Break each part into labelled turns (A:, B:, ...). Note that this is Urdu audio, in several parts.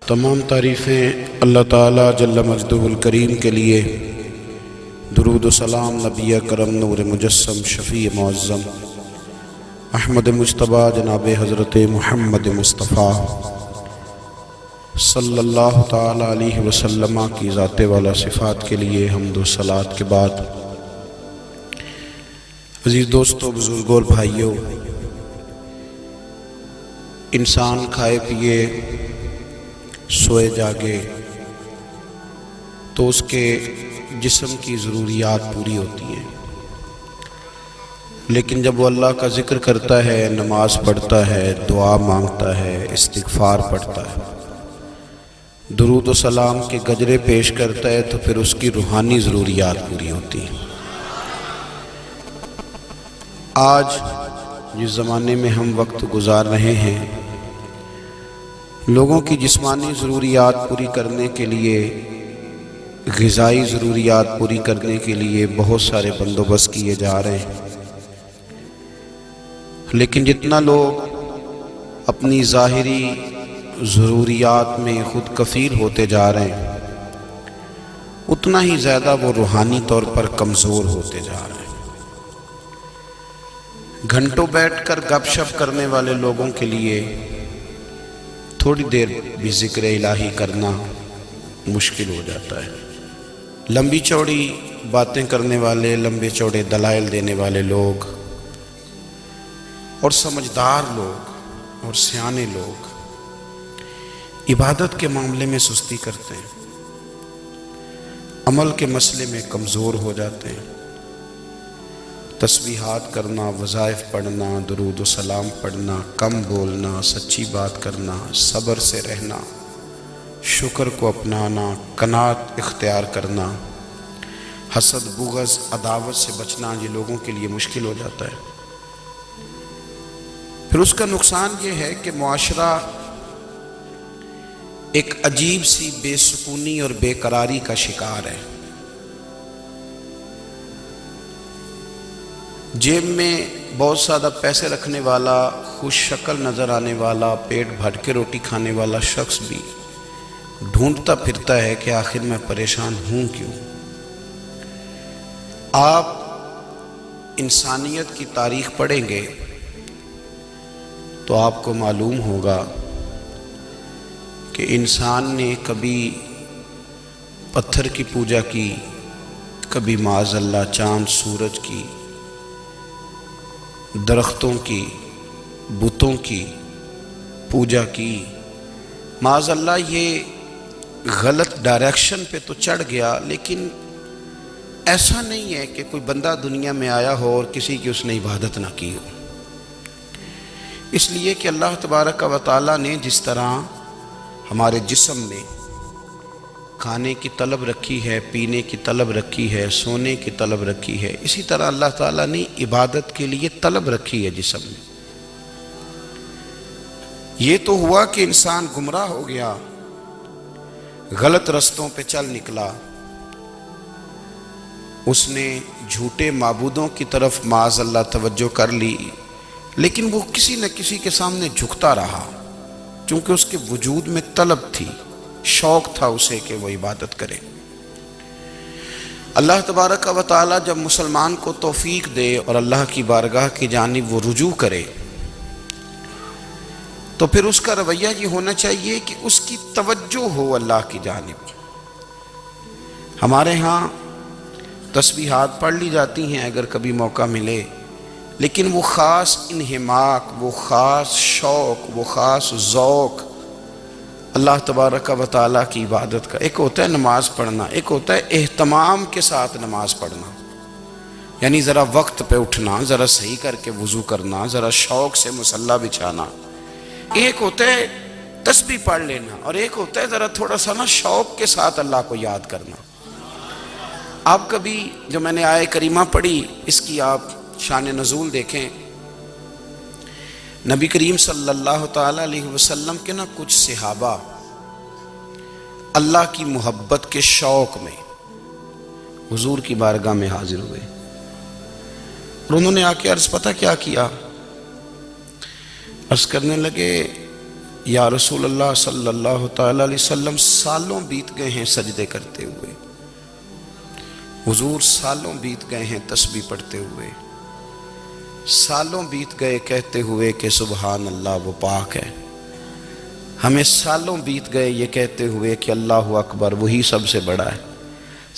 A: تمام تعریفیں اللہ تعالیٰ جل مجدہ الکریم کے لیے، درود و سلام نبی کرم نور مجسم شفیع معظم احمد مجتبیٰ جناب حضرت محمد مصطفیٰ صلی اللہ تعالیٰ علیہ وسلم کی ذات والا صفات کے لیے حمد و صلوات کے بعد، عزیز دوستو، بزرگوں اور بھائیوں، انسان کھائے پیے سوئے جاگے تو اس کے جسم کی ضروریات پوری ہوتی ہیں، لیکن جب وہ اللہ کا ذکر کرتا ہے، نماز پڑھتا ہے، دعا مانگتا ہے، استغفار پڑھتا ہے، درود و سلام کے گجرے پیش کرتا ہے، تو پھر اس کی روحانی ضروریات پوری ہوتی ہیں۔ آج جس زمانے میں ہم وقت گزار رہے ہیں، لوگوں کی جسمانی ضروریات پوری کرنے کے لیے، غذائی ضروریات پوری کرنے کے لیے بہت سارے بندوبست کیے جا رہے ہیں، لیکن جتنا لوگ اپنی ظاہری ضروریات میں خود کفیل ہوتے جا رہے ہیں، اتنا ہی زیادہ وہ روحانی طور پر کمزور ہوتے جا رہے ہیں۔ گھنٹوں بیٹھ کر گپ شپ کرنے والے لوگوں کے لیے تھوڑی دیر بھی ذکر الہی کرنا مشکل ہو جاتا ہے۔ لمبی چوڑی باتیں کرنے والے، لمبے چوڑے دلائل دینے والے لوگ اور سمجھدار لوگ اور سیانے لوگ عبادت کے معاملے میں سستی کرتے ہیں، عمل کے مسئلے میں کمزور ہو جاتے ہیں۔ تسبیحات کرنا، وظائف پڑھنا، درود و سلام پڑھنا، کم بولنا، سچی بات کرنا، صبر سے رہنا، شکر کو اپنانا، قناعت اختیار کرنا، حسد، بغض، عداوت سے بچنا، یہ لوگوں کے لیے مشکل ہو جاتا ہے۔ پھر اس کا نقصان یہ ہے کہ معاشرہ ایک عجیب سی بے سکونی اور بے قراری کا شکار ہے۔ جیب میں بہت زیادہ پیسے رکھنے والا، خوش شکل نظر آنے والا، پیٹ بھر کے روٹی کھانے والا شخص بھی ڈھونڈتا پھرتا ہے کہ آخر میں پریشان ہوں کیوں۔ آپ انسانیت کی تاریخ پڑھیں گے تو آپ کو معلوم ہوگا کہ انسان نے کبھی پتھر کی پوجا کی، کبھی معاذ اللہ چاند سورج کی، درختوں کی، بتوں کی پوجا کی۔ معاذ اللہ یہ غلط ڈائریکشن پہ تو چڑھ گیا، لیکن ایسا نہیں ہے کہ کوئی بندہ دنیا میں آیا ہو اور کسی کی اس نے عبادت نہ کی ہو۔ اس لیے کہ اللہ تبارک و تعالیٰ نے جس طرح ہمارے جسم میں کھانے کی طلب رکھی ہے، پینے کی طلب رکھی ہے، سونے کی طلب رکھی ہے، اسی طرح اللہ تعالیٰ نے عبادت کے لیے طلب رکھی ہے جسم میں۔ یہ تو ہوا کہ انسان گمراہ ہو گیا، غلط رستوں پہ چل نکلا، اس نے جھوٹے معبودوں کی طرف معاذ اللہ توجہ کر لی، لیکن وہ کسی نہ کسی کے سامنے جھکتا رہا، چونکہ اس کے وجود میں طلب تھی، شوق تھا اسے کہ وہ عبادت کرے۔ اللہ تبارک و تعالی جب مسلمان کو توفیق دے اور اللہ کی بارگاہ کی جانب وہ رجوع کرے، تو پھر اس کا رویہ یہ ہونا چاہیے کہ اس کی توجہ ہو اللہ کی جانب۔ ہمارے ہاں تسبیحات پڑھ لی جاتی ہیں اگر کبھی موقع ملے، لیکن وہ خاص انہماک، وہ خاص شوق، وہ خاص ذوق اللہ تبارک و تعالیٰ کی عبادت کا، ایک ہوتا ہے نماز پڑھنا، ایک ہوتا ہے اہتمام کے ساتھ نماز پڑھنا، یعنی ذرا وقت پہ اٹھنا، ذرا صحیح کر کے وضو کرنا، ذرا شوق سے مصلی بچھانا۔ ایک ہوتا ہے تسبیح پڑھ لینا، اور ایک ہوتا ہے ذرا تھوڑا سا نا شوق کے ساتھ اللہ کو یاد کرنا۔ آپ کبھی جو میں نے آیہ کریمہ پڑھی، اس کی آپ شان نزول دیکھیں۔ نبی کریم صلی اللہ تعالیٰ علیہ وسلم کے نا کچھ صحابہ اللہ کی محبت کے شوق میں حضور کی بارگاہ میں حاضر ہوئے، اور انہوں نے آ کے عرض پتہ کیا کیا؟ عرض کرنے لگے یا رسول اللہ صلی اللہ تعالی علیہ وسلم سالوں بیت گئے ہیں سجدے کرتے ہوئے، حضور سالوں بیت گئے ہیں تسبیح پڑھتے ہوئے، سالوں بیت گئے کہتے ہوئے کہ سبحان اللہ وہ پاک ہے، ہمیں سالوں بیت گئے یہ کہتے ہوئے کہ اللہ اکبر وہی سب سے بڑا ہے،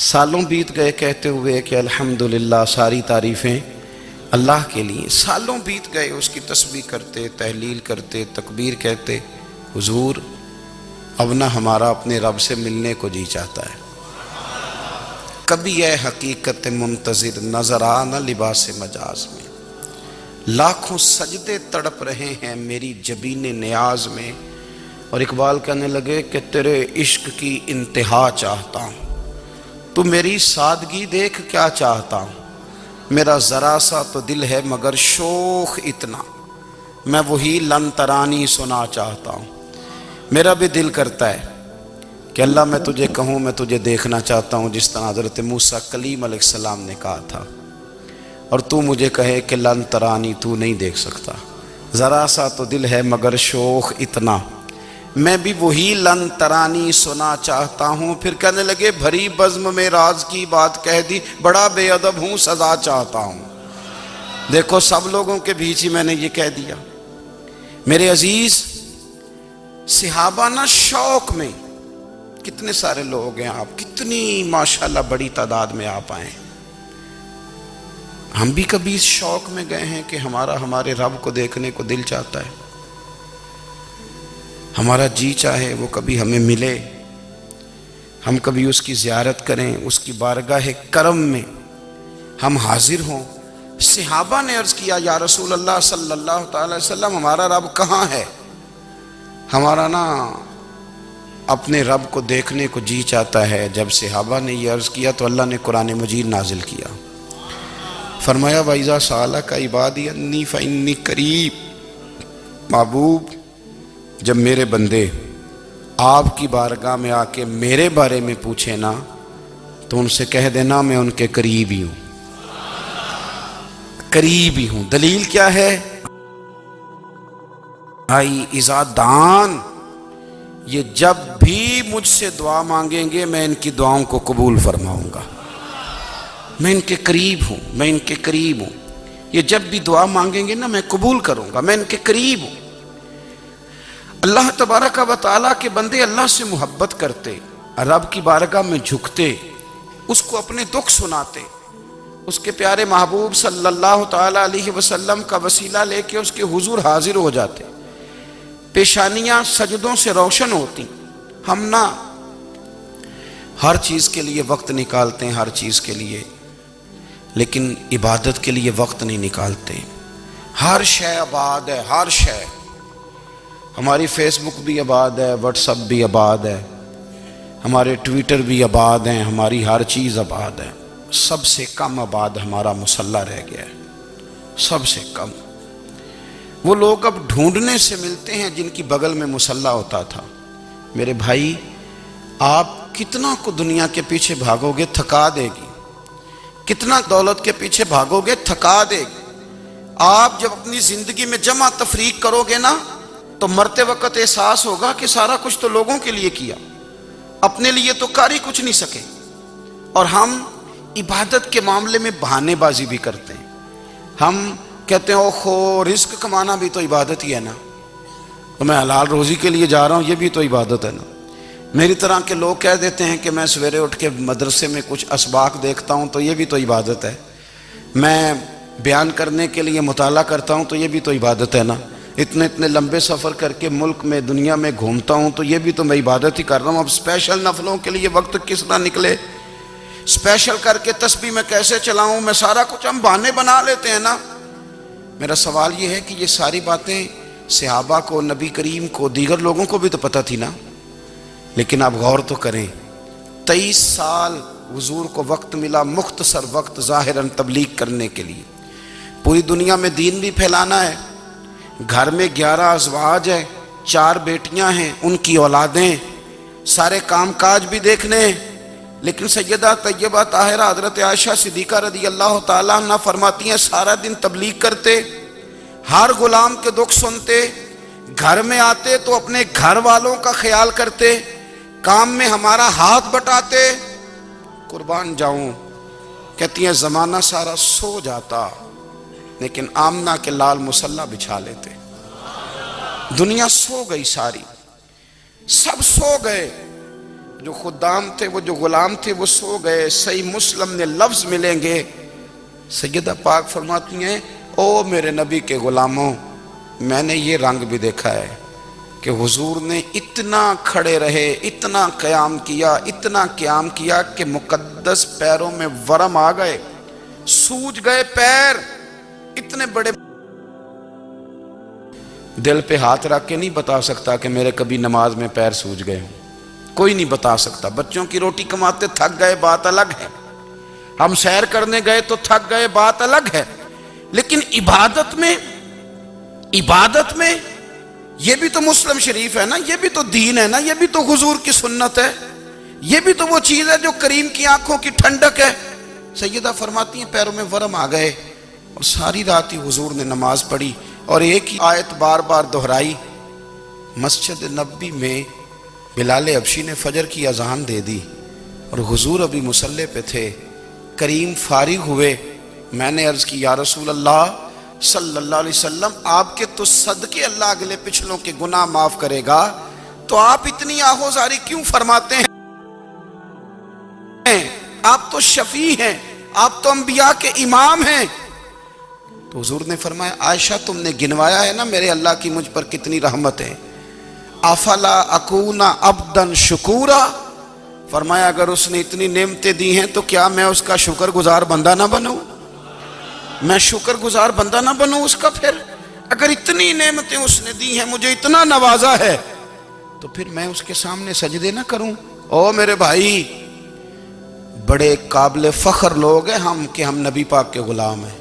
A: سالوں بیت گئے کہتے ہوئے کہ الحمدللہ ساری تعریفیں اللہ کے لیے، سالوں بیت گئے اس کی تسبیح کرتے، تحلیل کرتے، تکبیر کہتے۔ حضور اب نہ ہمارا اپنے رب سے ملنے کو جی چاہتا ہے، کبھی اے حقیقت منتظر نظر آ نہ لباس مجاز میں، لاکھوں سجدے تڑپ رہے ہیں میری جبین نیاز میں۔ اور اقبال کہنے لگے کہ تیرے عشق کی انتہا چاہتا ہوں، تو میری سادگی دیکھ کیا چاہتا ہوں، میرا ذرا سا تو دل ہے مگر شوخ اتنا، میں وہی لن ترانی سنا چاہتا ہوں۔ میرا بھی دل کرتا ہے کہ اللہ میں تجھے کہوں میں تجھے دیکھنا چاہتا ہوں، جس طرح حضرت موسیٰ کلیم علیہ السلام نے کہا تھا، اور تو مجھے کہے کہ لن ترانی تو نہیں دیکھ سکتا، ذرا سا تو دل ہے مگر شوخ اتنا، میں بھی وہی لن ترانی سنا چاہتا ہوں۔ پھر کہنے لگے بھری بزم میں راز کی بات کہہ دی، بڑا بے ادب ہوں سزا چاہتا ہوں۔ دیکھو سب لوگوں کے بیچ ہی میں نے یہ کہہ دیا۔ میرے عزیز صحابہ نا شوق میں، کتنے سارے لوگ ہیں آپ، کتنی ماشاءاللہ بڑی تعداد میں آپ آئے، ہم بھی کبھی اس شوق میں گئے ہیں کہ ہمارے رب کو دیکھنے کو دل چاہتا ہے، ہمارا جی چاہے وہ کبھی ہمیں ملے، ہم کبھی اس کی زیارت کریں، اس کی بارگاہ کرم میں ہم حاضر ہوں۔ صحابہ نے عرض کیا یا رسول اللہ صلی اللہ تعالی وسلم ہمارا رب کہاں ہے؟ ہمارا نا اپنے رب کو دیکھنے کو جی چاہتا ہے۔ جب صحابہ نے یہ عرض کیا تو اللہ نے قرآن مجید نازل کیا، فرمایا وَإِذَا سَأَلَكَ عِبَادِي أَنِّي فَإِنِّي قَرِيبٌ، محبوب جب میرے بندے آپ کی بارگاہ میں آ کے میرے بارے میں پوچھیں نا تو ان سے کہہ دینا میں ان کے قریب ہی ہوں، قریب ہی ہوں۔ دلیل کیا ہے؟ بھائی اذا دان، یہ جب بھی مجھ سے دعا مانگیں گے میں ان کی دعاؤں کو قبول فرماؤں گا، میں ان کے قریب ہوں، میں ان کے قریب ہوں، یہ جب بھی دعا مانگیں گے نا میں قبول کروں گا، میں ان کے قریب ہوں۔ اللہ تبارک و تعالیٰ کے بندے اللہ سے محبت کرتے، رب کی بارگاہ میں جھکتے، اس کو اپنے دکھ سناتے، اس کے پیارے محبوب صلی اللہ تعالیٰ علیہ وسلم کا وسیلہ لے کے اس کے حضور حاضر ہو جاتے، پیشانیاں سجدوں سے روشن ہوتی۔ ہم نا ہر چیز کے لیے وقت نکالتے ہیں، ہر چیز کے لیے، لیکن عبادت کے لیے وقت نہیں نکالتے۔ ہر شے آباد ہے، ہر شے، ہماری فیس بک بھی آباد ہے، واٹس ایپ بھی آباد ہے، ہمارے ٹویٹر بھی آباد ہیں، ہماری ہر چیز آباد ہے، سب سے کم آباد ہمارا مصلی رہ گیا ہے، سب سے کم۔ وہ لوگ اب ڈھونڈنے سے ملتے ہیں جن کی بغل میں مصلی ہوتا تھا۔ میرے بھائی آپ کتنا کو دنیا کے پیچھے بھاگو گے تھکا دے گی، کتنا دولت کے پیچھے بھاگو گے تھکا دے گی۔ آپ جب اپنی زندگی میں جمع تفریق کرو گے نا تو مرتے وقت احساس ہوگا کہ سارا کچھ تو لوگوں کے لیے کیا، اپنے لیے تو کر ہی کچھ نہیں سکے۔ اور ہم عبادت کے معاملے میں بہانے بازی بھی کرتے ہیں، ہم کہتے ہیں اوہو رزق کمانا بھی تو عبادت ہی ہے نا، تو میں حلال روزی کے لیے جا رہا ہوں یہ بھی تو عبادت ہے نا۔ میری طرح کے لوگ کہہ دیتے ہیں کہ میں سویرے اٹھ کے مدرسے میں کچھ اسباق دیکھتا ہوں تو یہ بھی تو عبادت ہے، میں بیان کرنے کے لیے مطالعہ کرتا ہوں تو یہ بھی تو عبادت ہے نا، اتنے لمبے سفر کر کے ملک میں دنیا میں گھومتا ہوں تو یہ بھی تو میں عبادت ہی کر رہا ہوں۔ اب اسپیشل نفلوں کے لیے وقت کس طرح نکلے، اسپیشل کر کے تسبیح میں کیسے چلاؤں، میں سارا کچھ ہم بہانے بنا لیتے ہیں نا۔ میرا سوال یہ ہے کہ یہ ساری باتیں صحابہ کو، نبی کریم کو، دیگر لوگوں کو بھی تو پتہ تھی نا، لیکن آپ غور تو کریں 23 سال حضور کو وقت ملا، مختصر وقت ظاہراً تبلیغ کرنے کے لیے، پوری دنیا میں دین بھی پھیلانا ہے۔ گھر میں 11 ازواج ہیں، 4 بیٹیاں ہیں، ان کی اولادیں، سارے کام کاج بھی دیکھنے ہیں، لیکن سیدہ طیبہ طاہرہ حضرت عائشہ صدیقہ رضی اللہ تعالیٰ عنہ فرماتی ہیں سارا دن تبلیغ کرتے، ہر غلام کے دکھ سنتے، گھر میں آتے تو اپنے گھر والوں کا خیال کرتے، کام میں ہمارا ہاتھ بٹاتے۔ قربان جاؤں، کہتی ہیں زمانہ سارا سو جاتا لیکن آمنہ کے لال مصلی بچھا لیتے۔ دنیا سو گئی، ساری سب سو گئے، جو خدام تھے، وہ جو غلام تھے، وہ سو گئے۔ صحیح مسلم نے لفظ ملیں گے، سیدہ پاک فرماتی ہیں او میرے نبی کے غلاموں، میں نے یہ رنگ بھی دیکھا ہے کہ حضور نے اتنا کھڑے رہے، اتنا قیام کیا، اتنا قیام کیا کہ مقدس پیروں میں ورم آ گئے، سوج گئے پیر، اتنے بڑے۔ دل پہ ہاتھ رکھ کے نہیں بتا سکتا کہ میرے کبھی نماز میں پیر سوج گئے ہوں، کوئی نہیں بتا سکتا۔ بچوں کی روٹی کماتے تھک گئے، بات الگ ہے، ہم سیر کرنے گئے تو تھک گئے، بات الگ ہے، لیکن عبادت میں یہ بھی تو مسلم شریف ہے نا، یہ بھی تو دین ہے نا، یہ بھی تو حضور کی سنت ہے، یہ بھی تو وہ چیز ہے جو کریم کی آنکھوں کی ٹھنڈک ہے۔ سیدہ فرماتی ہیں پیروں میں ورم آ گئے، اور ساری رات ہی حضور نے نماز پڑھی اور ایک ہی آیت بار بار دہرائی۔ مسجد نبوی میں بلال حبشی نے فجر کی اذان دے دی اور حضور ابھی مصلی پہ تھے، کریم فارغ ہوئے۔ میں نے عرض کی یا رسول اللہ صلی اللہ علیہ وسلم، آپ کے تو صدقے اللہ اگلے پچھلوں کے گناہ معاف کرے گا، تو آپ اتنی آہوزاری کیوں فرماتے ہیں؟ آپ تو شفیع ہیں، آپ تو انبیاء کے امام ہیں۔ تو حضور نے فرمایا عائشہ تم نے گنوایا ہے نا میرے اللہ کی مجھ پر کتنی رحمت ہے، افلا اکون عبدا شکورا، فرمایا اگر اس نے اتنی نعمتیں دی ہیں تو کیا میں اس کا شکر گزار بندہ نہ بنوں؟ میں شکر گزار بندہ نہ بنوں اس کا؟ پھر اگر اتنی نعمتیں اس نے دی ہیں، مجھے اتنا نوازا ہے، تو پھر میں اس کے سامنے سجدے نہ کروں؟ او میرے بھائی، بڑے قابل فخر لوگ ہیں ہم کہ ہم نبی پاک کے غلام ہیں،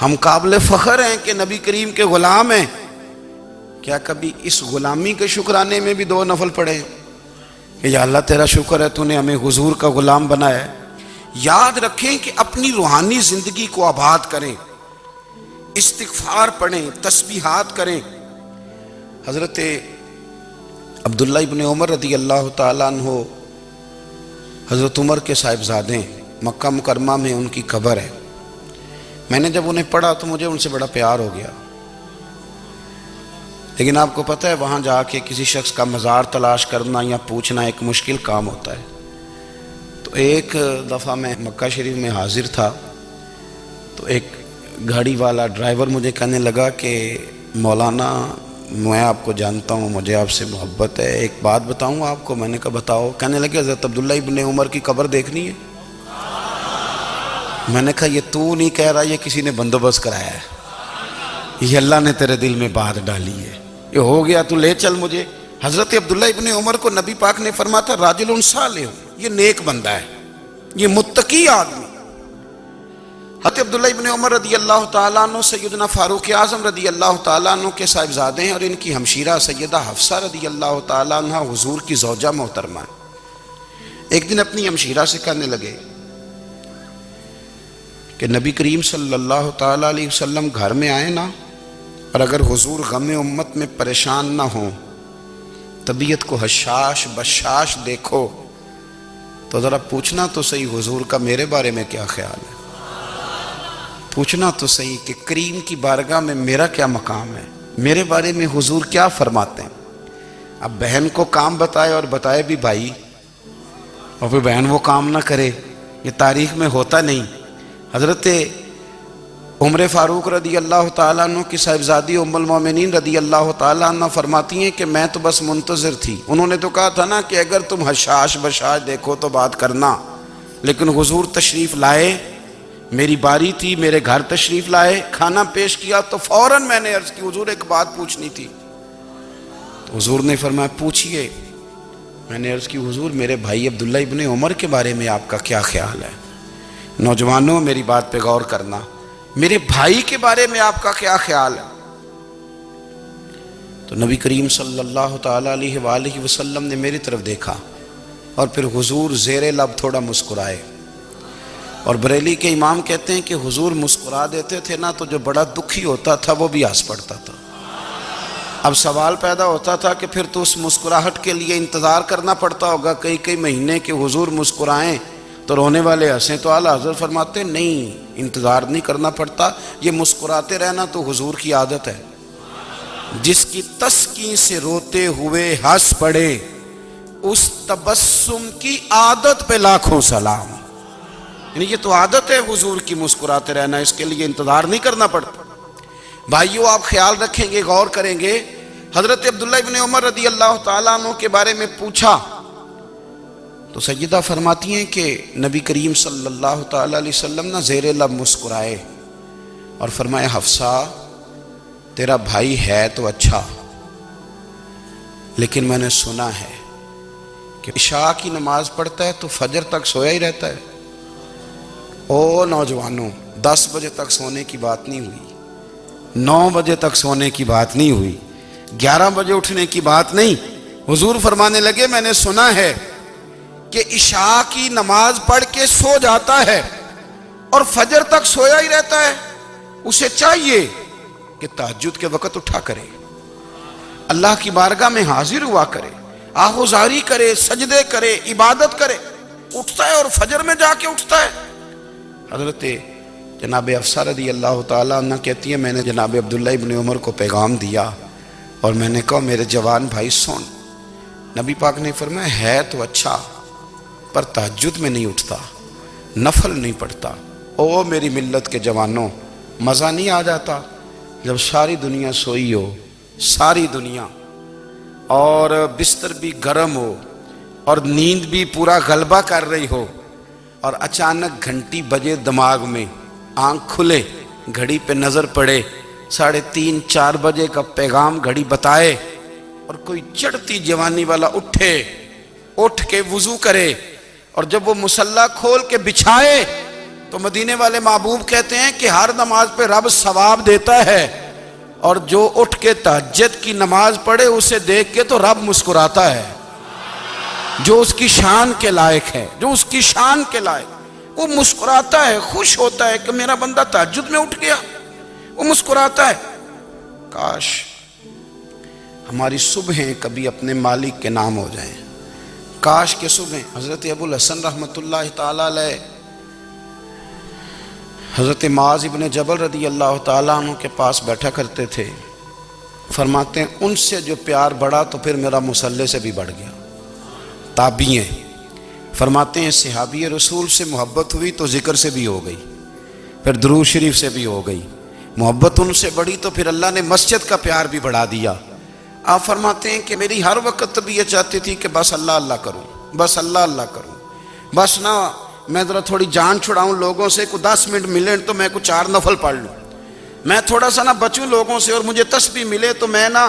A: ہم قابل فخر ہیں کہ نبی کریم کے غلام ہیں۔ کیا کبھی اس غلامی کے شکرانے میں بھی 2 نفل پڑھے کہ یا اللہ تیرا شکر ہے تو نے ہمیں حضور کا غلام بنایا ہے؟ یاد رکھیں کہ اپنی روحانی زندگی کو آباد کریں، استغفار پڑھیں، تسبیحات کریں۔ حضرت عبداللہ ابن عمر رضی اللہ تعالیٰ عنہ حضرت عمر کے صاحبزادے، مکہ مکرمہ میں ان کی قبر ہے۔ میں نے جب انہیں پڑھا تو مجھے ان سے بڑا پیار ہو گیا، لیکن آپ کو پتہ ہے وہاں جا کے کسی شخص کا مزار تلاش کرنا یا پوچھنا ایک مشکل کام ہوتا ہے۔ تو ایک دفعہ میں مکہ شریف میں حاضر تھا، تو ایک گاڑی والا ڈرائیور مجھے کہنے لگا کہ مولانا میں آپ کو جانتا ہوں، مجھے آپ سے محبت ہے، ایک بات بتاؤں آپ کو؟ میں نے کہا بتاؤ۔ کہنے لگے حضرت عبداللہ ابن عمر کی قبر دیکھنی ہے۔ میں نے کہا یہ تو نہیں کہہ رہا، یہ کسی نے بندوبست کرایا ہے، یہ اللہ نے تیرے دل میں بات ڈالی ہے، یہ ہو گیا تو لے چل مجھے۔ حضرت عبداللہ ابن عمر کو نبی پاک نے فرمایا تھا راجل صالح، یہ نیک بندہ ہے، یہ متقی آدمی۔ حضرت عبداللہ ابن عمر رضی اللہ تعالیٰ عنہ سیدنا فاروق اعظم رضی اللہ تعالیٰ عنہ کے صاحبزادے ہیں، اور ان کی ہمشیرہ سیدہ حفصہ رضی اللہ تعالیٰ عنہ حضور کی زوجہ محترمہ ہیں۔ ایک دن اپنی ہمشیرہ سے کہنے لگے کہ نبی کریم صلی اللہ تعالیٰ علیہ وسلم گھر میں آئے نا، اور اگر حضور غم امت میں پریشان نہ ہوں، طبیعت کو حشاش بشاش دیکھو، تو ذرا پوچھنا تو صحیح حضور کا میرے بارے میں کیا خیال ہے، پوچھنا تو صحیح کہ کریم کی بارگاہ میں میرا کیا مقام ہے، میرے بارے میں حضور کیا فرماتے ہیں۔ اب بہن کو کام بتائے اور بتائے بھی بھائی، اور پھر بہن وہ کام نہ کرے، یہ تاریخ میں ہوتا نہیں۔ حضرت عمر فاروق رضی اللہ تعالیٰ عنہ کی صاحبزادی ام المومنین رضی اللہ تعالیٰ عنہ فرماتی ہیں کہ میں تو بس منتظر تھی، انہوں نے تو کہا تھا نا کہ اگر تم حشاش بشاش دیکھو تو بات کرنا، لیکن حضور تشریف لائے، میری باری تھی، میرے گھر تشریف لائے، کھانا پیش کیا تو فوراً میں نے عرض کی حضور ایک بات پوچھنی تھی۔ تو حضور نے فرمایا پوچھئے۔ میں نے عرض کی حضور میرے بھائی عبداللہ ابن عمر کے بارے میں آپ کا کیا خیال ہے؟ نوجوانوں میری بات پہ غور کرنا، میرے بھائی کے بارے میں آپ کا کیا خیال ہے؟ تو نبی کریم صلی اللہ تعالیٰ علیہ وآلہ وسلم نے میری طرف دیکھا، اور پھر حضور زیر لب تھوڑا مسکرائے، اور بریلی کے امام کہتے ہیں کہ حضور مسکرا دیتے تھے نا تو جو بڑا دکھی ہوتا تھا وہ بھی ہنس پڑتا تھا۔ اب سوال پیدا ہوتا تھا کہ پھر تو اس مسکراہٹ کے لیے انتظار کرنا پڑتا ہوگا کئی کئی مہینے کہ حضور مسکرائیں تو رونے والے ہنسیں، تو اعلیٰ حضرت فرماتے ہیں نہیں، انتظار نہیں کرنا پڑتا، یہ مسکراتے رہنا تو حضور کی عادت ہے۔ جس کی تسکین سے روتے ہوئے ہنس پڑے اس تبسم کی عادت پہ لاکھوں سلام۔ یعنی یہ تو عادت ہے حضور کی مسکراتے رہنا، اس کے لیے انتظار نہیں کرنا پڑتا۔ بھائیو آپ خیال رکھیں گے، غور کریں گے، حضرت عبداللہ ابن عمر رضی اللہ تعالیٰ عنہ کے بارے میں پوچھا تو سیدہ فرماتی ہیں کہ نبی کریم صلی اللہ تعالیٰ علیہ وسلم نہ زیر لب مسکرائے اور فرمایا حفصہ تیرا بھائی ہے تو اچھا، لیکن میں نے سنا ہے کہ عشاء کی نماز پڑھتا ہے تو فجر تک سویا ہی رہتا ہے۔ او نوجوانوں، 10 بجے تک سونے کی بات نہیں ہوئی، 9 بجے تک سونے کی بات نہیں ہوئی، 11 بجے اٹھنے کی بات نہیں۔ حضور فرمانے لگے میں نے سنا ہے کہ عشاء کی نماز پڑھ کے سو جاتا ہے اور فجر تک سویا ہی رہتا ہے، اسے چاہیے کہ تہجد کے وقت اٹھا کرے، اللہ کی بارگاہ میں حاضر ہوا کرے، آہوزاری کرے، سجدے کرے، عبادت کرے، اٹھتا ہے اور فجر میں جا کے اٹھتا ہے۔ حضرت جناب حفصہ رضی اللہ تعالیٰ عنہ کہتی ہے میں نے جناب عبداللہ ابن عمر کو پیغام دیا اور میں نے کہا میرے جوان بھائی سن، نبی پاک نے فرمایا ہے تو اچھا پر تہجد میں نہیں اٹھتا، نفل نہیں پڑھتا۔ او میری ملت کے جوانوں، مزہ نہیں آ جاتا جب ساری دنیا سوئی ہو، ساری دنیا، اور بستر بھی گرم ہو اور نیند بھی پورا غلبہ کر رہی ہو، اور اچانک گھنٹی بجے دماغ میں، آنکھ کھلے، گھڑی پہ نظر پڑے، 3:30 4 بجے کا پیغام گھڑی بتائے، اور کوئی چڑھتی جوانی والا اٹھ کے وضو کرے، اور جب وہ مصلی کھول کے بچھائے تو مدینے والے محبوب کہتے ہیں کہ ہر نماز پہ رب ثواب دیتا ہے، اور جو اٹھ کے تہجد کی نماز پڑھے اسے دیکھ کے تو رب مسکراتا ہے، جو اس کی شان کے لائق ہے، جو اس کی شان کے لائق، وہ مسکراتا ہے، خوش ہوتا ہے کہ میرا بندہ تہجد میں اٹھ گیا، وہ مسکراتا ہے۔ کاش ہماری صبحیں کبھی اپنے مالک کے نام ہو جائیں، کاش کے صبح۔ حضرت ابو الحسن رحمۃ اللہ تعالیٰ علیہ حضرت معاذ ابن جبل رضی اللہ تعالیٰ عنہ کے پاس بیٹھا کرتے تھے، فرماتے ہیں ان سے جو پیار بڑھا تو پھر میرا مصلی سے بھی بڑھ گیا۔ تابعی ہیں، فرماتے ہیں صحابی رسول سے محبت ہوئی تو ذکر سے بھی ہو گئی، پھر درود شریف سے بھی ہو گئی، محبت ان سے بڑھی تو پھر اللہ نے مسجد کا پیار بھی بڑھا دیا۔ آپ فرماتے ہیں کہ میری ہر وقت طبیعت چاہتی تھی کہ بس اللہ اللہ کروں، بس اللہ اللہ کروں، بس نہ میں ذرا تھوڑی جان چھڑاؤں لوگوں سے، کوئی 10 منٹ ملے تو میں کوئی 4 نفل پڑھ لوں، میں تھوڑا سا نہ بچوں لوگوں سے، اور مجھے تسبیح ملے تو میں نہ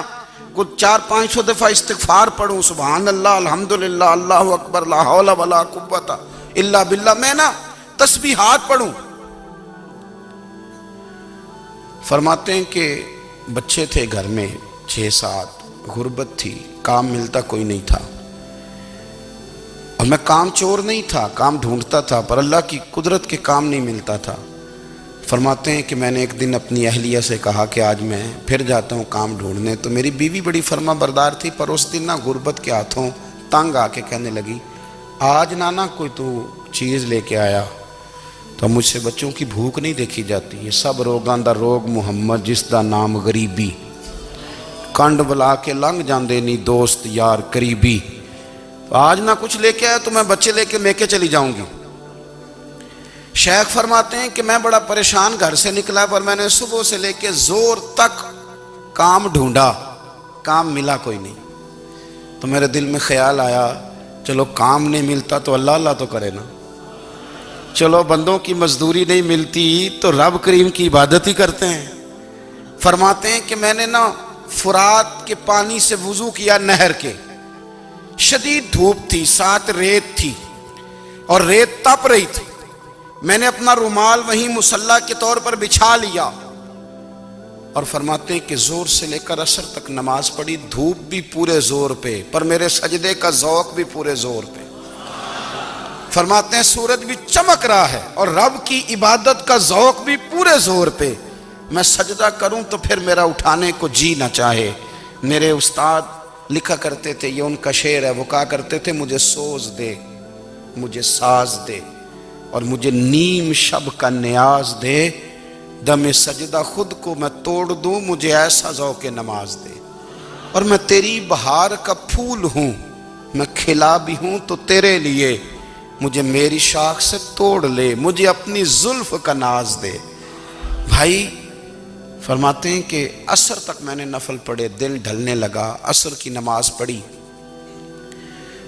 A: کوئی 400-500 دفعہ استغفار پڑھوں، سبحان اللہ، الحمدللہ، اللہ اکبر، لا حول ولا قوت الا باللہ، میں نہ تسبیحات پڑھوں۔ فرماتے ہیں کہ بچے تھے گھر میں 6-7، غربت تھی، کام ملتا کوئی نہیں تھا، اور میں کام چور نہیں تھا، کام ڈھونڈتا تھا، پر اللہ کی قدرت کے کام نہیں ملتا تھا۔ فرماتے ہیں کہ میں نے ایک دن اپنی اہلیہ سے کہا کہ آج میں پھر جاتا ہوں کام ڈھونڈنے، تو میری بیوی بڑی فرما بردار تھی، پر اس دن نہ غربت کے ہاتھوں تنگ آ کے کہنے لگی آج نانا کوئی تو چیز لے کے آیا، تو مجھ سے بچوں کی بھوک نہیں دیکھی جاتی، یہ سب روگاں دا روگ محمد جس دا نام غریبی، کنڈ بلا کے لنگ جاندے نہیں دوست یار قریبی، تو آج نہ کچھ لے کے آیا تو میں بچے لے کے میکے چلی جاؤں گی۔ شیخ فرماتے ہیں کہ میں بڑا پریشان گھر سے نکلا، پر میں نے صبح سے لے کے زور تک کام ڈھونڈا، کام ملا کوئی نہیں، تو میرے دل میں خیال آیا چلو کام نہیں ملتا تو اللہ اللہ تو کرے نا، چلو بندوں کی مزدوری نہیں ملتی تو رب کریم کی عبادت ہی کرتے ہیں۔ فرماتے ہیں کہ میں نے نا فرات کے پانی سے وضو کیا، نہر کے، شدید دھوپ تھی، ساتھ ریت تھی اور ریت تپ رہی تھی، میں نے اپنا رومال وہیں مصلی کے طور پر بچھا لیا، اور فرماتے ہیں کہ زور سے لے کر عصر تک نماز پڑھی، دھوپ بھی پورے زور پہ، پر میرے سجدے کا ذوق بھی پورے زور پہ۔ فرماتے ہیں سورج بھی چمک رہا ہے اور رب کی عبادت کا ذوق بھی پورے زور پہ، میں سجدہ کروں تو پھر میرا اٹھانے کو جی نہ چاہے، میرے استاد لکھا کرتے تھے، یہ ان کا شعر ہے، وہ کہا کرتے تھے مجھے سوز دے، مجھے ساز دے، اور مجھے نیم شب کا نیاز دے، دم سجدہ خود کو میں توڑ دوں، مجھے ایسا ذوق نماز دے۔ اور میں تیری بہار کا پھول ہوں، میں کھلا بھی ہوں تو تیرے لیے، مجھے میری شاخ سے توڑ لے، مجھے اپنی زلف کا ناز دے۔ بھائی فرماتے ہیں کہ عصر تک میں نے نفل پڑھے، دل ڈھلنے لگا، عصر کی نماز پڑھی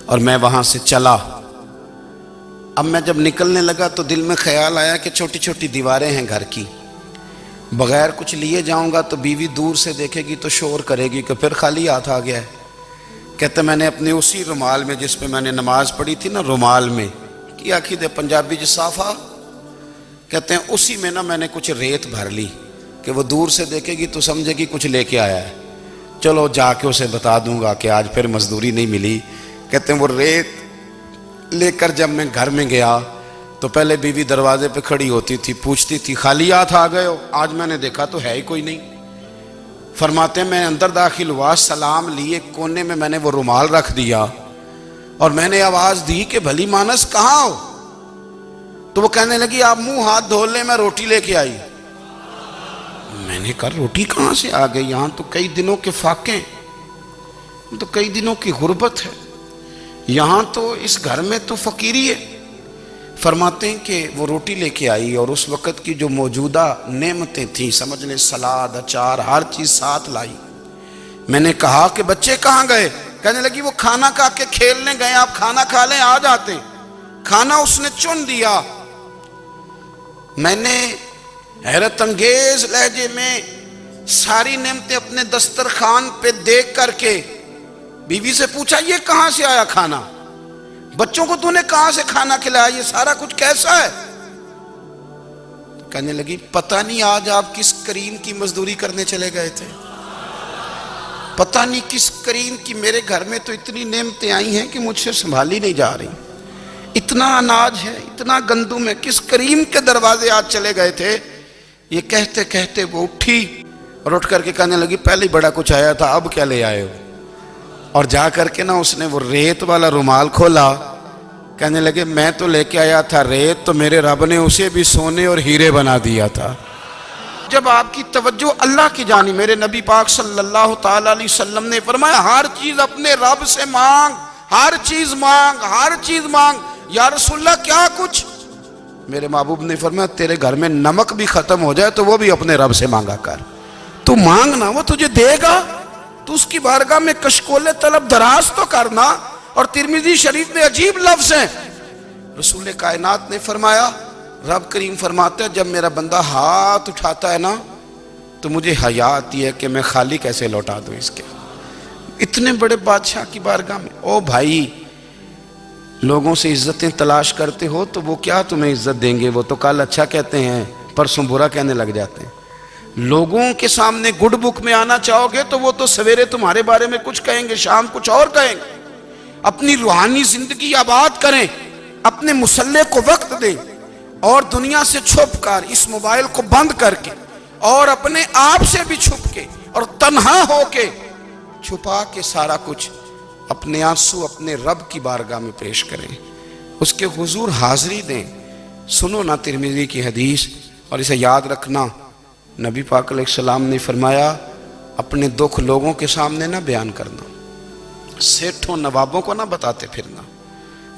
A: اور میں وہاں سے چلا۔ اب میں جب نکلنے لگا تو دل میں خیال آیا کہ چھوٹی چھوٹی دیواریں ہیں گھر کی، بغیر کچھ لیے جاؤں گا تو بیوی دور سے دیکھے گی تو شور کرے گی کہ پھر خالی ہاتھ آ گیا ہے۔ کہتے میں نے اپنے اسی رومال میں جس پہ میں نے نماز پڑھی تھی نا، رومال میں کی آخی دے پنجابی صافہ، کہتے ہیں اسی میں نا میں نے کچھ ریت بھر لی کہ وہ دور سے دیکھے گی تو سمجھے گی کچھ لے کے آیا ہے، چلو جا کے اسے بتا دوں گا کہ آج پھر مزدوری نہیں ملی۔ کہتے ہیں وہ ریت لے کر جب میں گھر میں گیا تو پہلے بیوی دروازے پہ کھڑی ہوتی تھی، پوچھتی تھی خالی ہاتھ آ گئے ہو؟ آج میں نے دیکھا تو ہے ہی کوئی نہیں۔ فرماتے ہیں میں اندر داخل ہوا، سلام لیے، کونے میں نے وہ رومال رکھ دیا اور میں نے آواز دی کہ بھلی مانس کہاں ہو؟ تو وہ کہنے لگی آپ منہ ہاتھ دھو لیں، میں روٹی لے کے آئی۔ میں نے کہا روٹی کہاں سے آ گئی؟ یہاں تو کئی دنوں کے فاقے، تو کئی دنوں کی غربت ہے، یہاں تو اس گھر میں تو فقیری ہے۔ فرماتے ہیں کہ وہ روٹی لے کے آئی اور اس وقت کی جو موجودہ نعمتیں تھیں، سمجھ لیں سلاد، اچار، ہر چیز ساتھ لائی۔ میں نے کہا کہ بچے کہاں گئے؟ کہنے لگی وہ کھانا کھا کے کھیلنے گئے، آپ کھانا کھا لیں آ جاتے۔ کھانا اس نے چن دیا۔ میں نے حیرت انگیز لہجے میں ساری نعمتیں اپنے دسترخوان پہ دیکھ کر کے بیوی سے پوچھا یہ کہاں سے آیا کھانا؟ بچوں کو تو نے کہاں سے کھانا کھلایا؟ یہ سارا کچھ کیسا ہے؟ کہنے لگی پتہ نہیں آج آپ کس کریم کی مزدوری کرنے چلے گئے تھے، پتہ نہیں کس کریم کی، میرے گھر میں تو اتنی نعمتیں آئی ہیں کہ مجھ سے سنبھالی نہیں جا رہی، اتنا اناج ہے، اتنا گندم ہے، کس کریم کے دروازے آج چلے گئے تھے؟ یہ کہتے کہتے وہ اٹھی اور اٹھ کر کے کہنے لگی پہلے ہی بڑا کچھ آیا تھا، اب کیا لے آئے ہو؟ اور جا کر کے نا اس نے وہ ریت والا رومال کھولا، کہنے لگے میں تو لے کے آیا تھا ریت، تو میرے رب نے اسے بھی سونے اور ہیرے بنا دیا تھا۔ جب آپ کی توجہ اللہ کی جانب، میرے نبی پاک صلی اللہ تعالی علیہ وسلم نے فرمایا ہر چیز اپنے رب سے مانگ، ہر چیز مانگ، ہر چیز مانگ۔ یا رسول اللہ کیا کچھ؟ میرے محبوب نے فرمایا تیرے گھر میں نمک بھی ختم ہو جائے تو وہ بھی اپنے رب سے مانگا کر، تو مانگنا وہ تجھے دے گا، تو اس کی بارگاہ میں کشکول طلب دراز تو کرنا۔ اور ترمذی شریف میں عجیب لفظ ہیں، رسول کائنات نے فرمایا، رب کریم فرماتا ہے جب میرا بندہ ہاتھ اٹھاتا ہے نا تو مجھے حیا آتی ہے کہ میں خالی کیسے لوٹا دوں اس کے، اتنے بڑے بادشاہ کی بارگاہ میں۔ او بھائی لوگوں سے عزتیں تلاش کرتے ہو تو وہ کیا تمہیں عزت دیں گے؟ وہ تو کل اچھا کہتے ہیں پرسوں برا کہنے لگ جاتے ہیں۔ لوگوں کے سامنے گڈ بک میں آنا چاہو گے تو وہ تو سویرے تمہارے بارے میں کچھ کہیں گے، شام کچھ اور کہیں گے۔ اپنی روحانی زندگی آباد کریں، اپنے مسلح کو وقت دیں، اور دنیا سے چھپ کر اس موبائل کو بند کر کے اور اپنے آپ سے بھی چھپ کے اور تنہا ہو کے چھپا کے سارا کچھ اپنے آنسو اپنے رب کی بارگاہ میں پیش کریں، اس کے حضور حاضری دیں۔ سنو نا ترمذی کی حدیث، اور اسے یاد رکھنا، نبی پاک علیہ السلام نے فرمایا اپنے دکھ لوگوں کے سامنے نہ بیان کرنا، سیٹھوں نوابوں کو نہ بتاتے پھرنا،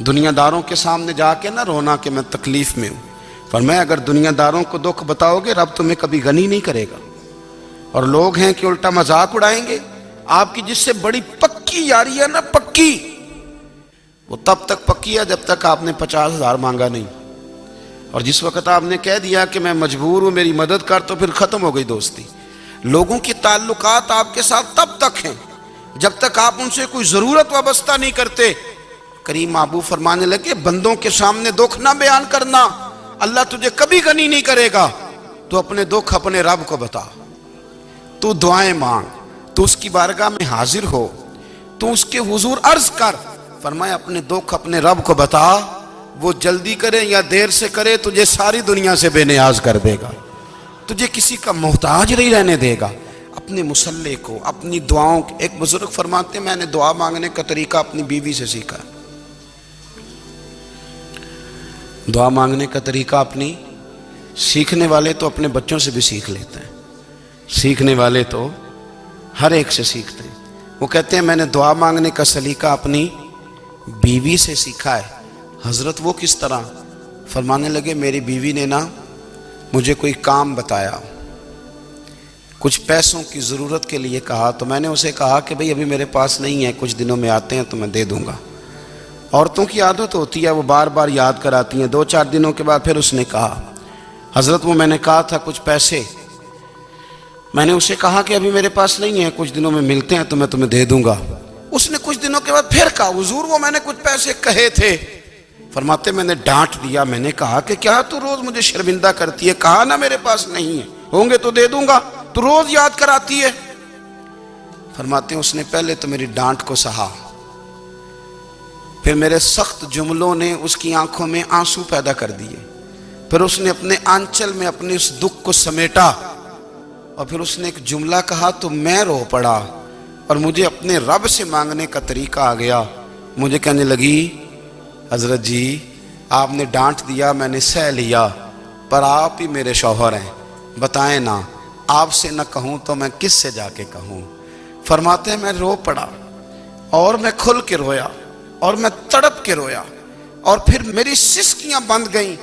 A: دنیا داروں کے سامنے جا کے نہ رونا کہ میں تکلیف میں ہوں۔ فرمایا اگر دنیا داروں کو دکھ بتاؤ گے رب تمہیں کبھی غنی نہیں کرے گا، اور لوگ ہیں کہ الٹا مذاق اڑائیں گے۔ آپ کی جس سے بڑی پکی یاری ہے نا، پکی، وہ تب تک پکی ہے جب تک آپ نے 50,000 مانگا نہیں، اور جس وقت آپ نے کہہ دیا کہ میں مجبور ہوں میری مدد کر تو پھر ختم ہو گئی دوستی۔ لوگوں کی تعلقات آپ کے ساتھ تب تک ہیں جب تک آپ ان سے کوئی ضرورت وابستہ نہیں کرتے۔ کریم محبوب فرمانے لگے بندوں کے سامنے دکھ نہ بیان کرنا، اللہ تجھے کبھی غنی نہیں کرے گا۔ تو اپنے دکھ اپنے رب کو بتا، تو دعائیں مانگ، تو اس کی بارگاہ میں حاضر ہو، تو اس کے حضور عرض کر۔ فرمایا اپنے دکھ اپنے رب کو بتا، وہ جلدی کرے یا دیر سے کرے تجھے ساری دنیا سے بے نیاز کر دے گا، تجھے کسی کا محتاج نہیں رہنے دے گا۔ اپنے مسلح کو، اپنی دعاؤں کو. ایک بزرگ فرماتے ہیں میں نے دعا مانگنے کا طریقہ اپنی بیوی سے سیکھا. دعا مانگنے کا طریقہ اپنی، سیکھنے والے تو اپنے بچوں سے بھی سیکھ لیتے ہیں، سیکھنے والے تو ہر ایک سے سیکھتے ہیں. وہ کہتے ہیں میں نے دعا مانگنے کا سلیقہ اپنی بیوی سے سیکھا ہے. حضرت وہ کس طرح؟ فرمانے لگے میری بیوی نے نا مجھے کوئی کام بتایا، کچھ پیسوں کی ضرورت کے لیے کہا، تو میں نے اسے کہا کہ بھئی ابھی میرے پاس نہیں ہے، کچھ دنوں میں آتے ہیں تو میں دے دوں گا. عورتوں کی عادت ہوتی ہے وہ بار بار یاد کراتی ہیں. 2-4 دنوں کے بعد پھر اس نے کہا حضرت وہ میں نے کہا تھا کچھ پیسے، میں نے اسے کہا کہ ابھی میرے پاس نہیں ہے، کچھ دنوں میں ملتے ہیں تو میں تمہیں دے دوں گا. اس نے کچھ دنوں کے بعد پھر کہا حضور وہ میں نے کچھ پیسے کہے تھے. فرماتے میں نے ڈانٹ دیا، میں نے کہا کہ کیا تو روز مجھے شرمندہ کرتی ہے، کہا نا میرے پاس نہیں ہے، ہوں گے تو دے دوں گا، تو روز یاد کراتی ہے. فرماتے ہیں اس نے پہلے تو میری ڈانٹ کو سہا، پھر میرے سخت جملوں نے اس کی آنکھوں میں آنسو پیدا کر دیے، پھر اس نے اپنے آنچل میں اپنے اس دکھ کو سمیٹا، اور پھر اس نے ایک جملہ کہا تو میں رو پڑا اور مجھے اپنے رب سے مانگنے کا طریقہ آ گیا. مجھے کہنے لگی حضرت جی آپ نے ڈانٹ دیا میں نے سہ لیا، پر آپ ہی میرے شوہر ہیں، بتائیں نا آپ سے نہ کہوں تو میں کس سے جا کے کہوں. فرماتے ہیں میں رو پڑا اور میں کھل کے رویا اور میں تڑپ کے رویا، اور پھر میری سسکیاں بند گئیں.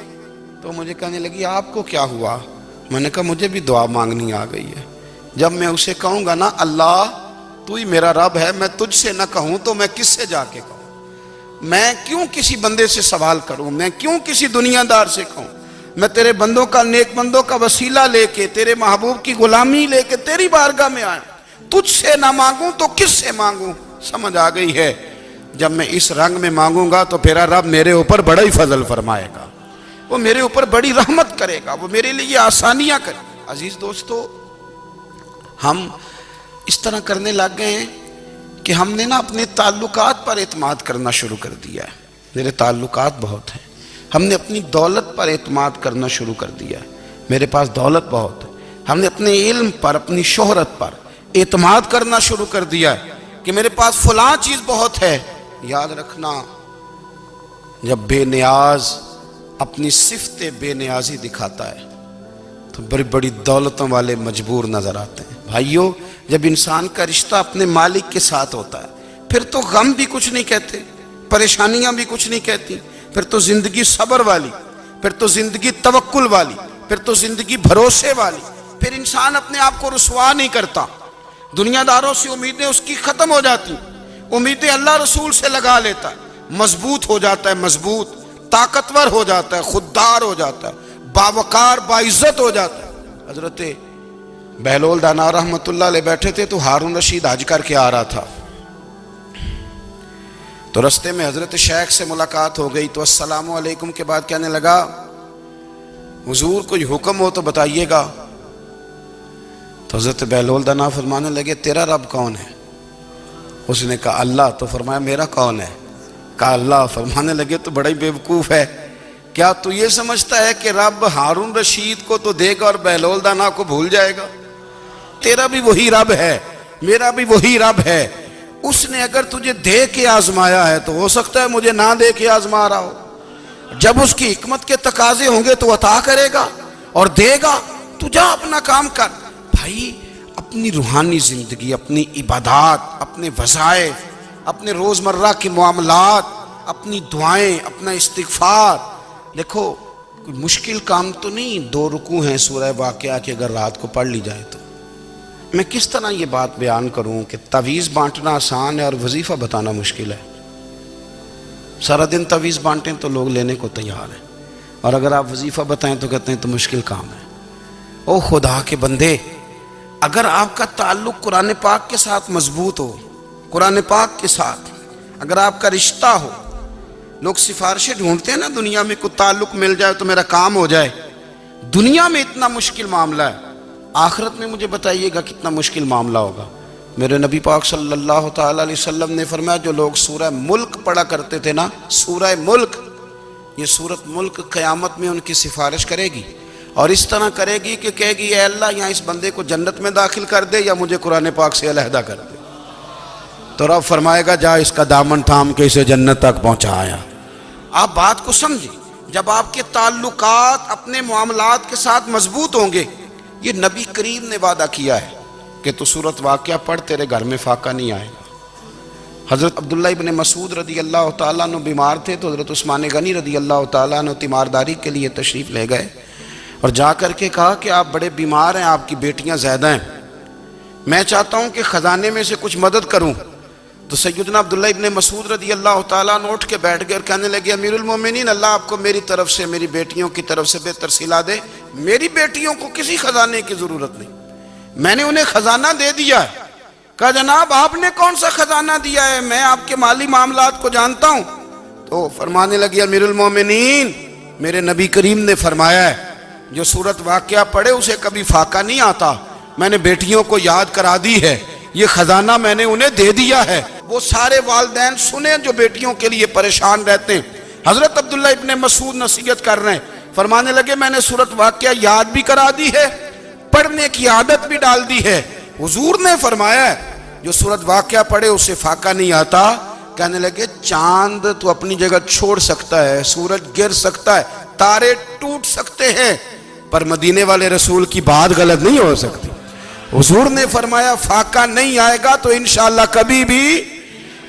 A: تو مجھے کہنے لگی آپ کو کیا ہوا؟ میں نے کہا مجھے بھی دعا مانگنی آ گئی ہے. جب میں اسے کہوں گا نا اللہ تو ہی میرا رب ہے، میں تجھ سے نہ کہوں تو میں کس سے جا کے کہوں؟ میں کیوں کسی بندے سے سوال کروں؟ میں کیوں کسی دنیا دار سے کہوں؟ میں تیرے بندوں کا، نیک بندوں کا وسیلہ لے کے، تیرے محبوب کی غلامی لے کے تیری بارگاہ میں آیا، تجھ سے نہ مانگوں تو کس سے مانگوں؟ سمجھ آ گئی ہے جب میں اس رنگ میں مانگوں گا تو پھر رب میرے اوپر بڑا ہی فضل فرمائے گا، وہ میرے اوپر بڑی رحمت کرے گا، وہ میرے لیے آسانیاں کرے. عزیز دوستو ہم اس طرح کرنے لگ گئے ہیں کہ ہم نے نا اپنے تعلقات پر اعتماد کرنا شروع کر دیا ہے. میرے تعلقات بہت ہیں. ہم نے اپنی دولت پر اعتماد کرنا شروع کر دیا ہے، میرے پاس دولت بہت ہے. ہم نے اپنے علم پر، اپنی شہرت پر اعتماد کرنا شروع کر دیا ہے کہ میرے پاس فلاں چیز بہت ہے. یاد رکھنا جب بے نیاز اپنی صفت بے نیازی دکھاتا ہے تو بڑی بڑی دولتوں والے مجبور نظر آتے ہیں. بھائیو جب انسان کا رشتہ اپنے مالک کے ساتھ ہوتا ہے پھر تو غم بھی کچھ نہیں کہتے، پریشانیاں بھی کچھ نہیں کہتی، پھر تو زندگی صبر والی، پھر تو زندگی توکل والی، پھر تو زندگی بھروسے والی. پھر انسان اپنے آپ کو رسوا نہیں کرتا، دنیا داروں سے امیدیں اس کی ختم ہو جاتی، امیدیں اللہ رسول سے لگا لیتا ہے، مضبوط ہو جاتا ہے، مضبوط طاقتور ہو جاتا ہے، خوددار ہو جاتا ہے، باوقار باعزت ہو جاتا ہے. حضرت بہلول دانا رحمت اللہ علیہ بیٹھے تھے تو ہارون رشید حج کر کے آ رہا تھا، تو رستے میں حضرت شیخ سے ملاقات ہو گئی تو السلام علیکم کے بعد کہنے لگا حضور کوئی حکم ہو تو بتائیے گا. تو حضرت بہلول دانا فرمانے لگے تیرا رب کون ہے؟ اس نے کہا اللہ. تو فرمایا میرا کون ہے؟ کہا اللہ. فرمانے لگے تو بڑا ہی بیوقوف ہے، کیا تو یہ سمجھتا ہے کہ رب ہارون رشید کو تو دے گا اور بہلول دانا کو بھول جائے گا؟ تیرا بھی وہی رب ہے، میرا بھی وہی رب ہے. اس نے اگر تجھے دے کے آزمایا ہے تو ہو سکتا ہے مجھے نہ دے کے آزما رہا ہو. جب اس کی حکمت کے تقاضے ہوں گے تو عطا کرے گا اور دے گا. تو جا اپنا کام کر. بھائی اپنی روحانی زندگی، اپنی عبادات، اپنے وظائف، اپنے روزمرہ کے معاملات، اپنی دعائیں، اپنا استغفار. دیکھو کوئی مشکل کام تو نہیں، 2 رکوع ہیں سورہ واقعہ کہ اگر رات کو پڑھ لی جائے تو. میں کس طرح یہ بات بیان کروں کہ تعویذ بانٹنا آسان ہے اور وظیفہ بتانا مشکل ہے. سارا دن تعویذ بانٹیں تو لوگ لینے کو تیار ہیں، اور اگر آپ وظیفہ بتائیں تو کہتے ہیں تو مشکل کام ہے. او خدا کے بندے، اگر آپ کا تعلق قرآن پاک کے ساتھ مضبوط ہو، قرآن پاک کے ساتھ اگر آپ کا رشتہ ہو، لوگ سفارشیں ڈھونڈتے ہیں نا دنیا میں، کوئی تعلق مل جائے تو میرا کام ہو جائے. دنیا میں اتنا مشکل معاملہ ہے، آخرت میں مجھے بتائیے گا کتنا مشکل معاملہ ہوگا. میرے نبی پاک صلی اللہ تعالیٰ علیہ وسلم نے فرمایا جو لوگ سورہ ملک پڑھا کرتے تھے نا، سورہ ملک، یہ سورت ملک قیامت میں ان کی سفارش کرے گی. اور اس طرح کرے گی کہ کہے گی اے اللہ یہاں اس بندے کو جنت میں داخل کر دے یا مجھے قرآن پاک سے علیحدہ کر دے. تو رب فرمائے گا جا اس کا دامن تھام کے اسے جنت تک پہنچایا. آپ بات کو سمجھیں. جب آپ کے تعلقات اپنے معاملات کے ساتھ مضبوط ہوں گے، یہ نبی کریم نے وعدہ کیا ہے کہ تو سورت واقعہ پڑھ تیرے گھر میں فاقہ نہیں آئے گا. حضرت عبداللہ ابن مسعود رضی اللہ تعالیٰ عنہ بیمار تھے تو حضرت عثمان غنی رضی اللہ تعالیٰ عنہ تیمارداری کے لیے تشریف لے گئے اور جا کر کے کہا کہ آپ بڑے بیمار ہیں، آپ کی بیٹیاں زیادہ ہیں، میں چاہتا ہوں کہ خزانے میں سے کچھ مدد کروں. تو سیدنا عبداللہ ابن مسعود رضی اللہ تعالیٰ عنہ اٹھ کے بیٹھ گئے اور کہنے لگے امیر المومنین، اللہ آپ کو میری طرف سے میری بیٹیوں کی طرف سے بہتر صلہ دے. میری بیٹیوں کو کسی خزانے کی ضرورت نہیں، میں نے انہیں خزانہ دے دیا ہے. کہا جناب آپ نے کون سا خزانہ دیا ہے، میں آپ کے مالی معاملات کو جانتا ہوں. تو فرمانے لگے امیر المومنین، میرے نبی کریم نے فرمایا ہے جو سورت واقعہ پڑھے اسے کبھی فاقہ نہیں آتا. میں نے بیٹیوں کو یاد کرا دی ہے، یہ خزانہ میں نے انہیں دے دیا ہے. وہ سارے والدین سنیں جو بیٹیوں کے لیے پریشان رہتے ہیں. حضرت عبداللہ ابن مسعود نصیحت کر رہے ہیں، فرمانے لگے میں نے سورت واقعہ یاد بھی کرا دی ہے، پڑھنے کی عادت بھی ڈال دی ہے. حضور نے فرمایا ہے جو سورت واقعہ پڑھے اسے فاقہ نہیں آتا. کہنے لگے چاند تو اپنی جگہ چھوڑ سکتا ہے، سورج گر سکتا ہے، تارے ٹوٹ سکتے ہیں، پر مدینے والے رسول کی بات غلط نہیں ہو سکتی. حضور نے فرمایا فاقہ نہیں آئے گا تو انشاءاللہ کبھی بھی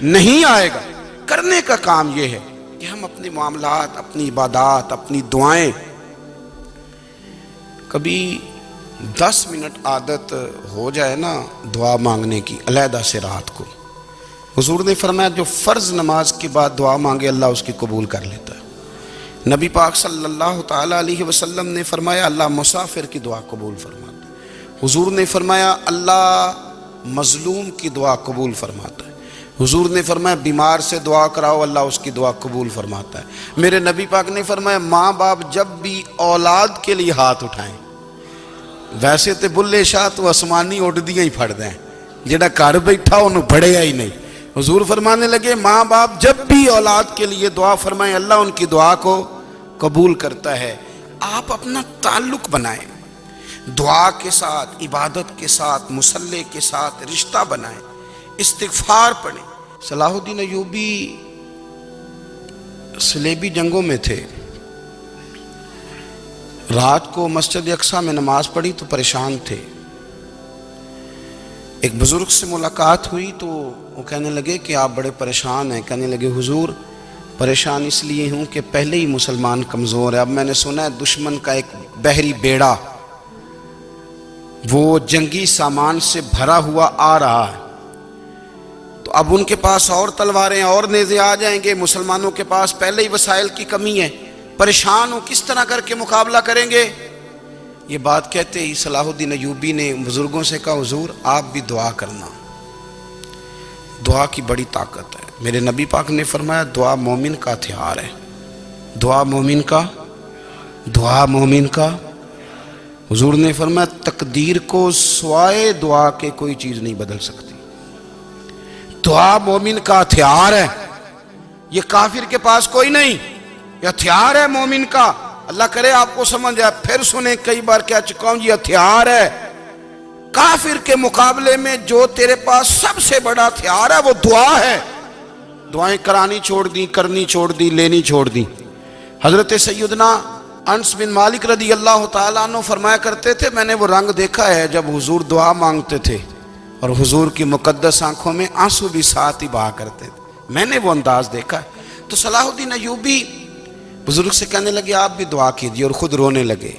A: نہیں آئے گا. کرنے کا کام یہ ہے کہ ہم اپنے معاملات، اپنی عبادات، اپنی دعائیں کبھی 10 منٹ عادت ہو جائے نا دعا مانگنے کی علیحدہ سے رات کو. حضور نے فرمایا جو فرض نماز کے بعد دعا مانگے اللہ اس کی قبول کر لیتا ہے. نبی پاک صلی اللہ تعالیٰ علیہ وسلم نے فرمایا اللہ مسافر کی دعا قبول فرماتا ہے. حضور نے فرمایا اللہ مظلوم کی دعا قبول فرماتا ہے. حضور نے فرمایا بیمار سے دعا کراؤ اللہ اس کی دعا قبول فرماتا ہے. میرے نبی پاک نے فرمایا ماں باپ جب بھی اولاد کے لیے ہاتھ اٹھائیں، ویسے تے بلے شاہ تو آسمانی اڈدیاں ہی پھڑ دیں، جڑا گھر بیٹھا انہوں پڑھیا ہی نہیں. حضور فرمانے لگے ماں باپ جب بھی اولاد کے لیے دعا فرمائیں اللہ ان کی دعا کو قبول کرتا ہے. آپ اپنا تعلق بنائیں، دعا کے ساتھ، عبادت کے ساتھ، مصلی کے ساتھ رشتہ بنائیں، استغفار پڑھیں. صلاح الدین ایوبی صلیبی جنگوں میں تھے، رات کو مسجد اقصی میں نماز پڑھی تو پریشان تھے. ایک بزرگ سے ملاقات ہوئی تو وہ کہنے لگے کہ آپ بڑے پریشان ہیں. کہنے لگے حضور پریشان اس لیے ہوں کہ پہلے ہی مسلمان کمزور ہے، اب میں نے سنا ہے دشمن کا ایک بحری بیڑا وہ جنگی سامان سے بھرا ہوا آ رہا ہے، تو اب ان کے پاس اور تلواریں اور نیزے آ جائیں گے، مسلمانوں کے پاس پہلے ہی وسائل کی کمی ہے، پریشان ہو کس طرح کر کے مقابلہ کریں گے. یہ بات کہتے ہی صلاح الدین ایوبی نے بزرگوں سے کہا حضور آپ بھی دعا کرنا، دعا کی بڑی طاقت ہے. میرے نبی پاک نے فرمایا دعا مومن کا ہتھیار ہے، دعا مومن کا. حضور نے فرمایا تقدیر کو سوائے دعا کے کوئی چیز نہیں بدل سکتی. دعا مومن کا ہتھیار ہے، یہ کافر کے پاس کوئی نہیں، یہ ہتھیار ہے مومن کا. اللہ کرے آپ کو سمجھ آئے، پھر سنیں کئی بار کہہ چکا ہوں یہ ہتھیار ہے. کافر کے مقابلے میں جو تیرے پاس سب سے بڑا ہتھیار ہے وہ دعا ہے. دعائیں کرانی چھوڑ دی، کرنی چھوڑ دی، لینی چھوڑ دی. حضرت سیدنا انس بن مالک رضی اللہ تعالیٰ عنہ فرمایا کرتے تھے میں نے وہ رنگ دیکھا ہے جب حضور دعا مانگتے تھے اور حضور کی مقدس آنکھوں میں آنسو بھی ساتھ ہی بہا کرتے تھے، میں نے وہ انداز دیکھا ہے. تو صلاح الدین ایوبی بزرگ سے کہنے لگے آپ بھی دعا کیجیے، اور خود رونے لگے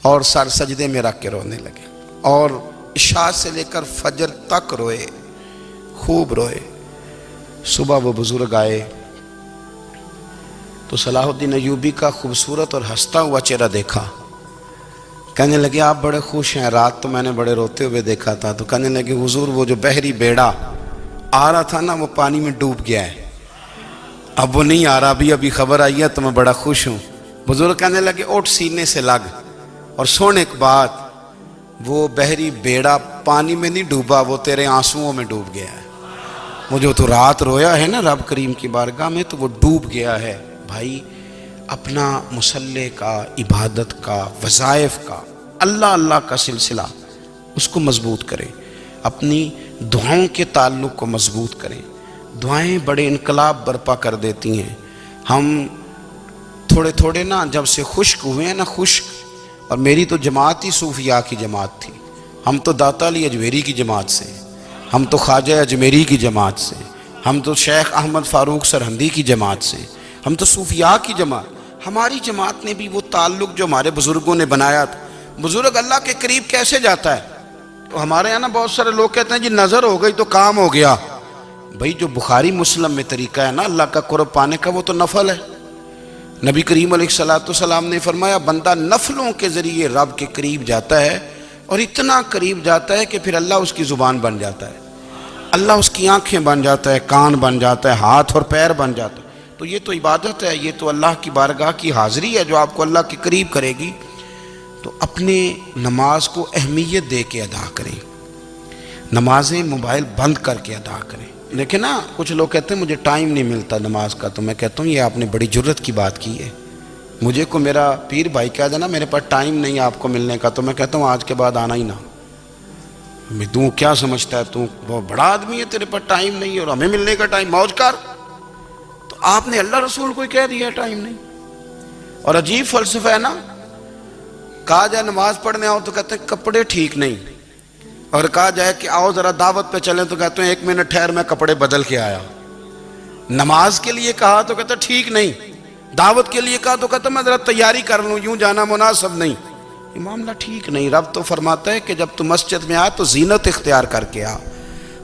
A: اور سر سجدے میں رکھ کے رونے لگے اور عشاء سے لے کر فجر تک روئے، خوب روئے. صبح وہ بزرگ آئے تو صلاح الدین ایوبی کا خوبصورت اور ہنستا ہوا چہرہ دیکھا. کہنے لگے آپ بڑے خوش ہیں، رات تو میں نے بڑے روتے ہوئے دیکھا تھا. تو کہنے لگے حضور وہ جو بحری بیڑا آ رہا تھا نا وہ پانی میں ڈوب گیا ہے، اب وہ نہیں آ رہا، ابھی خبر آئی ہے تو میں بڑا خوش ہوں. بزرگ کہنے لگے اٹھ سینے سے لگ اور سن ایک بات، وہ بحری بیڑا پانی میں نہیں ڈوبا، وہ تیرے آنسوؤں میں ڈوب گیا ہے. وہ جو تو رات رویا ہے نا رب کریم کی بارگاہ میں تو وہ ڈوب گیا ہے. بھائی اپنا مصلی کا، عبادت کا، وظائف کا، اللہ اللہ کا سلسلہ اس کو مضبوط کریں، اپنی دعاؤں کے تعلق کو مضبوط کریں۔ دعائیں بڑے انقلاب برپا کر دیتی ہیں۔ ہم تھوڑے تھوڑے نا جب سے خشک ہوئے ہیں نا، خشک، اور میری تو جماعت ہی صوفیاء کی جماعت تھی، ہم تو داتا علی اجمیری کی جماعت سے، ہم تو خواجہ اجمیری کی جماعت سے، ہم تو شیخ احمد فاروق سرہندی کی جماعت سے، ہم تو صوفیاء کی جماعت۔ ہماری جماعت نے بھی وہ تعلق جو ہمارے بزرگوں نے بنایا تھا۔ بزرگ اللہ کے قریب کیسے جاتا ہے؟ تو ہمارے یہاں نا بہت سارے لوگ کہتے ہیں جی نظر ہو گئی تو کام ہو گیا۔ بھئی جو بخاری مسلم میں طریقہ ہے نا اللہ کا قرب پانے کا، وہ تو نفل ہے۔ نبی کریم علیہ السلام نے فرمایا بندہ نفلوں کے ذریعے رب کے قریب جاتا ہے، اور اتنا قریب جاتا ہے کہ پھر اللہ اس کی زبان بن جاتا ہے، اللہ اس کی آنکھیں بن جاتا ہے، کان بن جاتا ہے، ہاتھ اور پیر بن جاتا ہے۔ تو یہ تو عبادت ہے، یہ تو اللہ کی بارگاہ کی حاضری ہے جو آپ کو اللہ کے قریب کرے گی۔ تو اپنے نماز کو اہمیت دے کے ادا کریں، نمازیں موبائل بند کر کے ادا کریں۔ لیکن نا کچھ لوگ کہتے ہیں مجھے ٹائم نہیں ملتا نماز کا، تو میں کہتا ہوں یہ آپ نے بڑی جرت کی بات کی ہے۔ مجھے کو میرا پیر بھائی کہہ دینا میرے پاس ٹائم نہیں آپ کو ملنے کا، تو میں کہتا ہوں آج کے بعد آنا ہی نہ۔ میں تو کیا سمجھتا ہے، تو بہت بڑا آدمی ہے، تیرے پاس ٹائم نہیں اور ہمیں ملنے کا ٹائم، موج کر۔ تو آپ نے اللہ رسول کو کہہ دیا ٹائم نہیں۔ اور عجیب فلسفہ ہے نا، کہا جائے نماز پڑھنے آؤ تو کہتے ہیں کپڑے ٹھیک نہیں، اور کہا جائے کہ آؤ ذرا دعوت پہ چلیں تو کہتے ہیں 1 منٹ ٹھہر میں کپڑے بدل کے آیا۔ نماز کے لیے کہا تو کہتا ٹھیک نہیں، دعوت کے لیے کہا تو کہتا میں ذرا تیاری کر لوں، یوں جانا مناسب نہیں۔ یہ معاملہ ٹھیک نہیں۔ رب تو فرماتا ہے کہ جب تو مسجد میں آ تو زینت اختیار کر کے آ،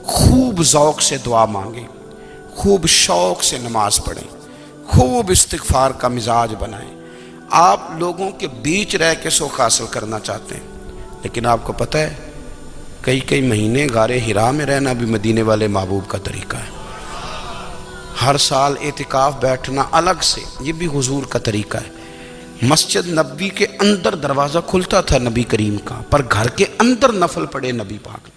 A: خوب ذوق سے دعا مانگیں، خوب شوق سے نماز پڑھیں، خوب استغفار کا مزاج بنائیں۔ آپ لوگوں کے بیچ رہ کے سوکھ حاصل کرنا چاہتے ہیں، لیکن آپ کو پتہ ہے کئی مہینے غار حرا میں رہنا بھی مدینے والے محبوب کا طریقہ ہے۔ ہر سال اعتکاف بیٹھنا الگ سے، یہ بھی حضور کا طریقہ ہے۔ مسجد نبوی کے اندر دروازہ کھلتا تھا نبی کریم کا، پر گھر کے اندر نفل پڑھے نبی پاک،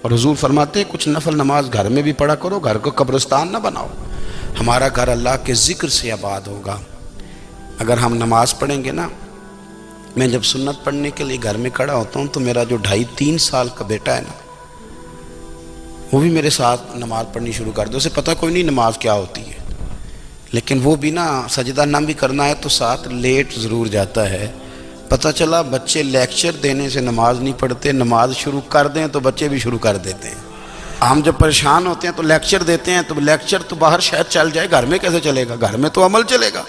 A: اور حضور فرماتے ہیں کچھ نفل نماز گھر میں بھی پڑھا کرو، گھر کو قبرستان نہ بناؤ۔ ہمارا گھر اللہ کے ذکر سے آباد ہوگا اگر ہم نماز پڑھیں گے نا۔ میں جب سنت پڑھنے کے لیے گھر میں کھڑا ہوتا ہوں تو میرا جو 2.5-3 سال کا بیٹا ہے نا، وہ بھی میرے ساتھ نماز پڑھنی شروع کر دے۔ اسے پتہ کوئی نہیں نماز کیا ہوتی ہے، لیکن وہ بھی نا سجدہ نہ بھی کرنا ہے تو ساتھ لیٹ ضرور جاتا ہے۔ پتہ چلا بچے لیکچر دینے سے نماز نہیں پڑھتے، نماز شروع کر دیں تو بچے بھی شروع کر دیتے ہیں۔ ہم جب پریشان ہوتے ہیں تو لیکچر دیتے ہیں، تو لیکچر تو باہر شاید چل جائے، گھر میں کیسے چلے گا؟ گھر میں تو عمل چلے گا۔